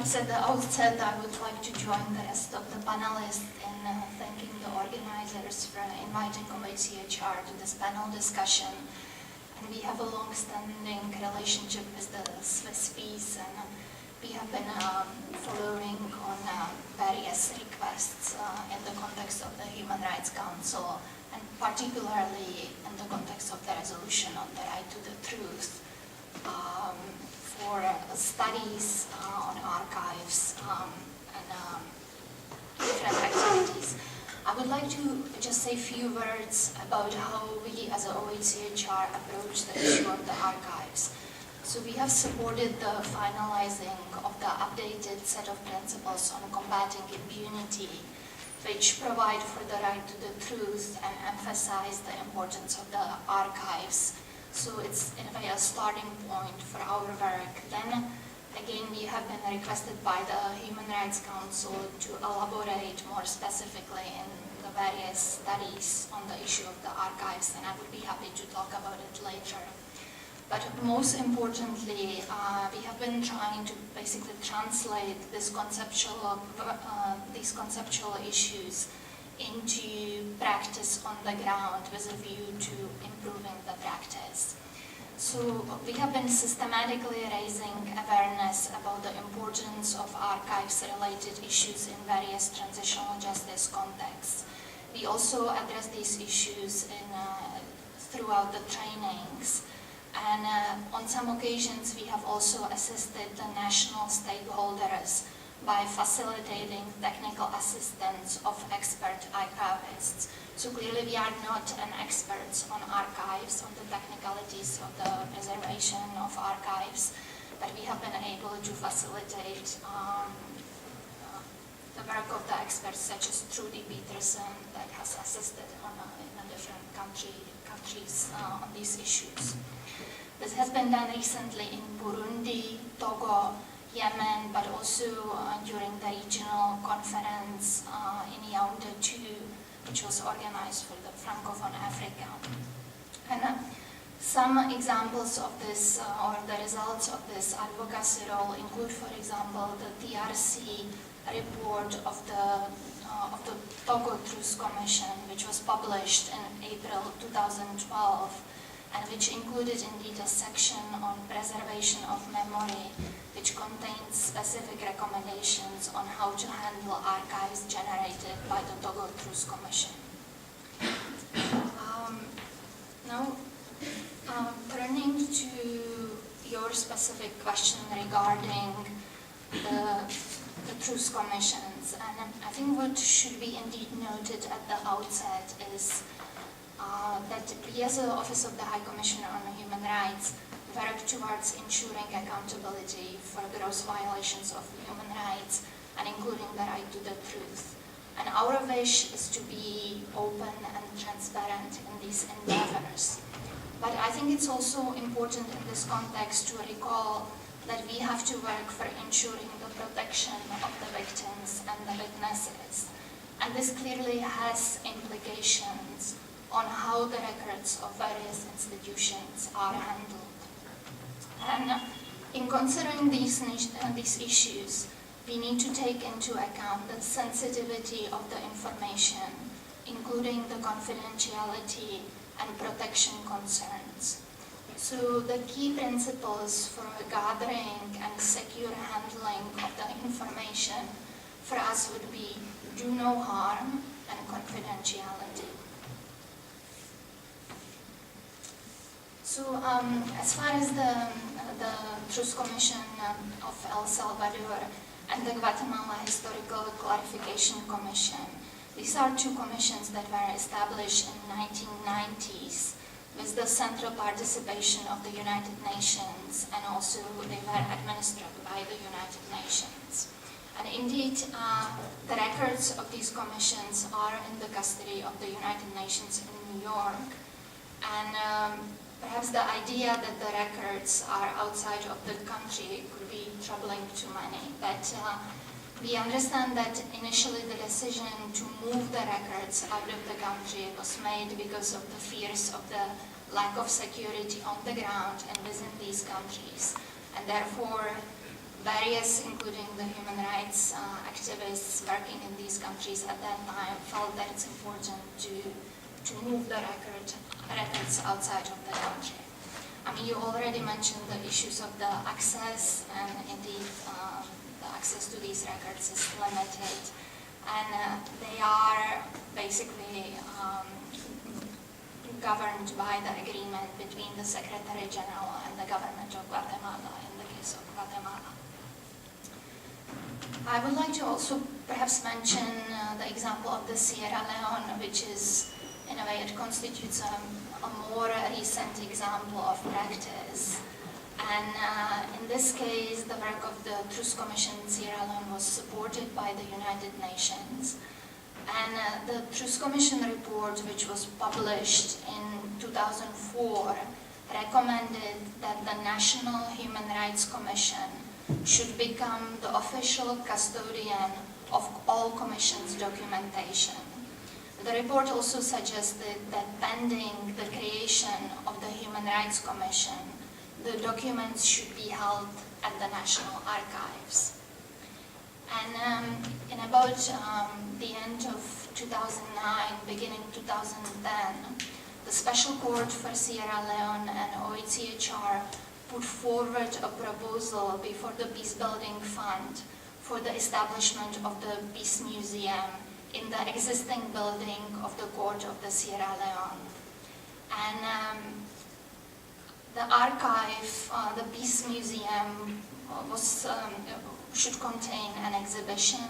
Perhaps at the outset, I would like to join the rest of the panelists in thanking the organizers for inviting OHCHR to this panel discussion. And we have a long-standing relationship with the swisspeace, and we have been following on various requests in the context of the Human Rights Council, and particularly in the context of the resolution on the right to the truth, for studies on archives and different activities. I would like to just say a few words about how we as a OHCHR approach the issue of the archives. So we have supported the finalizing of the updated set of principles on combating impunity, which provide for the right to the truth and emphasize the importance of the archives. So it's in a way a starting point for our work. Then again, we have been requested by the Human Rights Council to elaborate more specifically in the various studies on the issue of the archives, and I would be happy to talk about it later. But most importantly, we have been trying to basically translate these conceptual issues into practice on the ground with a view to improving the practice. So we have been systematically raising awareness about the importance of archives-related issues in various transitional justice contexts. We also address these issues throughout the trainings. And on some occasions, we have also assisted the national stakeholders by facilitating technical assistance of expert archivists. So clearly we are not an experts on archives, on the technicalities of the preservation of archives, but we have been able to facilitate the work of the experts such as Trudy Peterson that has assisted in different countries on these issues. This has been done recently in Burundi, Togo, Yemen, but also during the regional conference in Yaoundé too, which was organized for the Francophone Africa. And some examples of this, or the results of this advocacy role include, for example, the TRC report of the Togo Truth Commission, which was published in April 2012, and which included indeed a section on preservation of memory, which contains specific recommendations on how to handle archives generated by the Togo Truth Commission. Now, turning to your specific question regarding the Truth Commissions, and I think what should be indeed noted at the outset is that we as the Office of the High Commissioner on Human Rights work towards ensuring accountability for gross violations of human rights, and including the right to the truth. And our wish is to be open and transparent in these endeavors. But I think it's also important in this context to recall that we have to work for ensuring the protection of the victims and the witnesses. And this clearly has implications on how the records of various institutions are handled. And in considering these issues, we need to take into account the sensitivity of the information, including the confidentiality and protection concerns. So the key principles for gathering and secure handling of the information for us would be do no harm and confidentiality. So as far as the Truth Commission of El Salvador and the Guatemala Historical Clarification Commission, these are two commissions that were established in the 1990s with the central participation of the United Nations, and also they were administered by the United Nations. And indeed, the records of these commissions are in the custody of the United Nations in New York. And perhaps the idea that the records are outside of the country could be troubling to many, but we understand that initially the decision to move the records out of the country was made because of the fears of the lack of security on the ground and within these countries. And therefore, various, including the human rights activists working in these countries at that time, felt that it's important to move the records outside of the country. I mean, you already mentioned the issues of the access, and indeed the access to these records is limited, and they are basically governed by the agreement between the Secretary General and the government of Guatemala in the case of Guatemala. I would like to also perhaps mention the example of the Sierra Leone, which is, in a way, it constitutes a more recent example of practice. And in this case, the work of the Truth Commission in Sierra Leone was supported by the United Nations. And the Truth Commission report, which was published in 2004, recommended that the National Human Rights Commission should become the official custodian of all Commission's documentation. The report also suggested that pending the creation of the Human Rights Commission, the documents should be held at the National Archives. And in about the end of 2009, beginning 2010, the Special Court for Sierra Leone and OHCHR put forward a proposal before the Peace Building Fund for the establishment of the Peace Museum in the existing building of the Court of the Sierra Leone. And the archive, the Peace Museum, should contain an exhibition,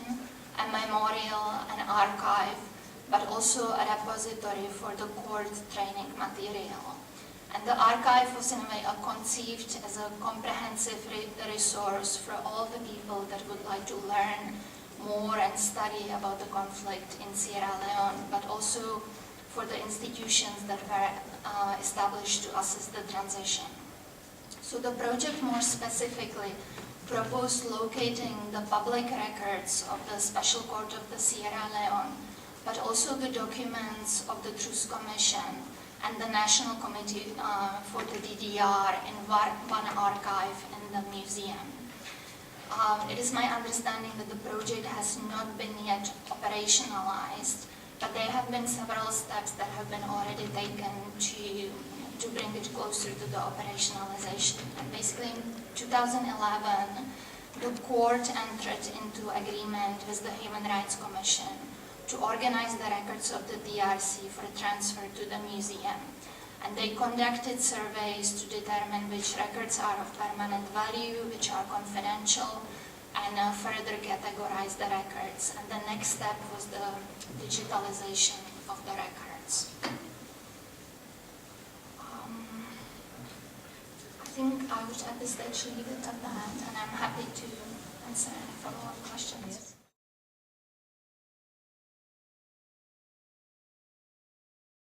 a memorial, an archive, but also a repository for the court training material. And the archive was in a way conceived as a comprehensive resource for all the people that would like to learn more and study about the conflict in Sierra Leone, but also for the institutions that were established to assist the transition. So the project more specifically proposed locating the public records of the Special Court of the Sierra Leone, but also the documents of the Truth Commission and the National Committee for the DDR in one archive in the museum. It is my understanding that the project has not been yet operationalized, but there have been several steps that have been already taken to bring it closer to the operationalization. And basically in 2011, the court entered into agreement with the Human Rights Commission to organize the records of the DRC for transfer to the museum. And they conducted surveys to determine which records are of permanent value, which are confidential, and further categorize the records. And the next step was the digitalization of the records. I think I would at this stage leave it at that, and I'm happy to answer any follow-up questions.